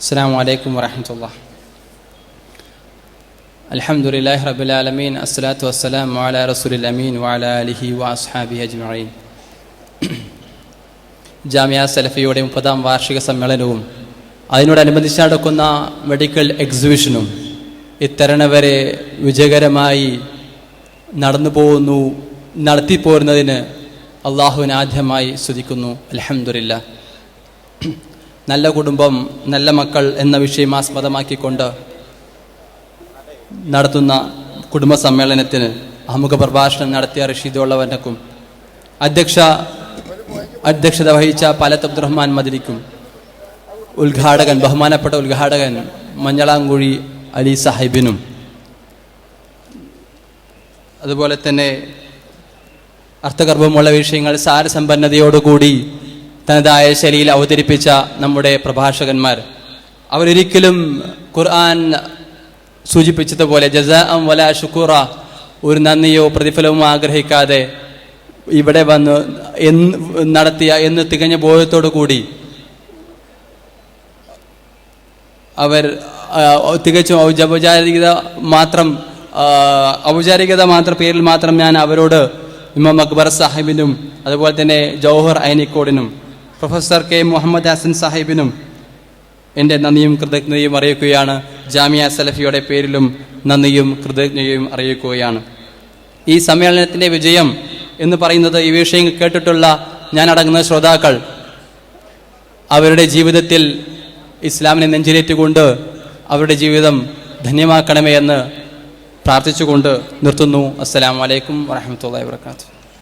അസ്സലാമു അലൈക്കും വറഹ്മത്തുള്ളാഹി. അൽഹംദുലില്ലാഹി റബ്ബിൽ ആലമീൻ. അസ്സലാത്തു വസ്സലാമു അലാ റസൂലിൽ അമീൻ വഅലാ ആലിഹി വഅസ്ഹാബിഹി അജ്മഈൻ. ജാമിയ സലഫിയുടെ 30-ാം വാർഷിക സമ്മേളനവും അതിനോടനുബന്ധിച്ച് നടക്കുന്ന മെഡിക്കൽ എക്സിബിഷനും ഇത്തരണ വരെ വിജയകരമായി നടത്തിപ്പോരുന്നതിന് അള്ളാഹുവിനെ ആദ്യമായി സ്തുതിക്കുന്നു. അൽഹംദുലില്ലാഹ്. നല്ല കുടുംബം, നല്ല മക്കൾ എന്ന വിഷയം ആസ്പദമാക്കിക്കൊണ്ട് നടത്തുന്ന കുടുംബ സമ്മേളനത്തിന് ആമുഖ പ്രഭാഷണം നടത്തിയ റഷീദുള്ളവനക്കും അധ്യക്ഷത വഹിച്ച പാലത്ത് അബ്ദുറഹ്മാൻ മദനിക്കും ബഹുമാനപ്പെട്ട ഉദ്ഘാടകൻ മഞ്ഞളാംകുഴി അലി സാഹിബിനും അതുപോലെ തന്നെ അർത്ഥഗർഭമുള്ള വിഷയങ്ങൾ സാരസമ്പന്നതയോടുകൂടി തനതായ ശൈലിയിൽ അവതരിപ്പിച്ച നമ്മുടെ പ്രഭാഷകന്മാർ, അവരൊരിക്കലും ഖുർആൻ സൂചിപ്പിച്ചതുപോലെ ജസാഅൻ വലാ ശുക്കൂറ, ഒരു നന്ദിയോ പ്രതിഫലവും ആഗ്രഹിക്കാതെ ഇവിടെ വന്ന് നടത്തിയ തികഞ്ഞ ബോധത്തോടു കൂടി അവർ തികച്ചും ഔപചാരികത മാത്രം പേരിൽ മാത്രം ഞാൻ അവരോട് ഇമാം അക്ബർ സാഹിബിനും അതുപോലെ തന്നെ ജൗഹർ ഐനിക്കോടിനും പ്രൊഫസർ കെ മുഹമ്മദ് ഹസൻ സാഹിബിനും എൻ്റെ നന്ദിയും കൃതജ്ഞതയും അറിയിക്കുകയാണ്. ജാമിയ സലഫിയുടെ പേരിലും നന്ദിയും കൃതജ്ഞതയും അറിയിക്കുകയാണ്. ഈ സമ്മേളനത്തിൻ്റെ വിജയം എന്ന് പറയുന്നത് ഈ വിഷയം കേട്ടിട്ടുള്ള ഞാനടങ്ങുന്ന ശ്രോതാക്കൾ അവരുടെ ജീവിതത്തിൽ ഇസ്ലാമിനെ നെഞ്ചിലേറ്റുകൊണ്ട് അവരുടെ ജീവിതം ധന്യമാക്കണമേ എന്ന് പ്രാർത്ഥിച്ചുകൊണ്ട് നിർത്തുന്നു. അസ്സലാമു അലൈക്കും വറഹ്മത്തുള്ളാഹി വബറകാതുഹു.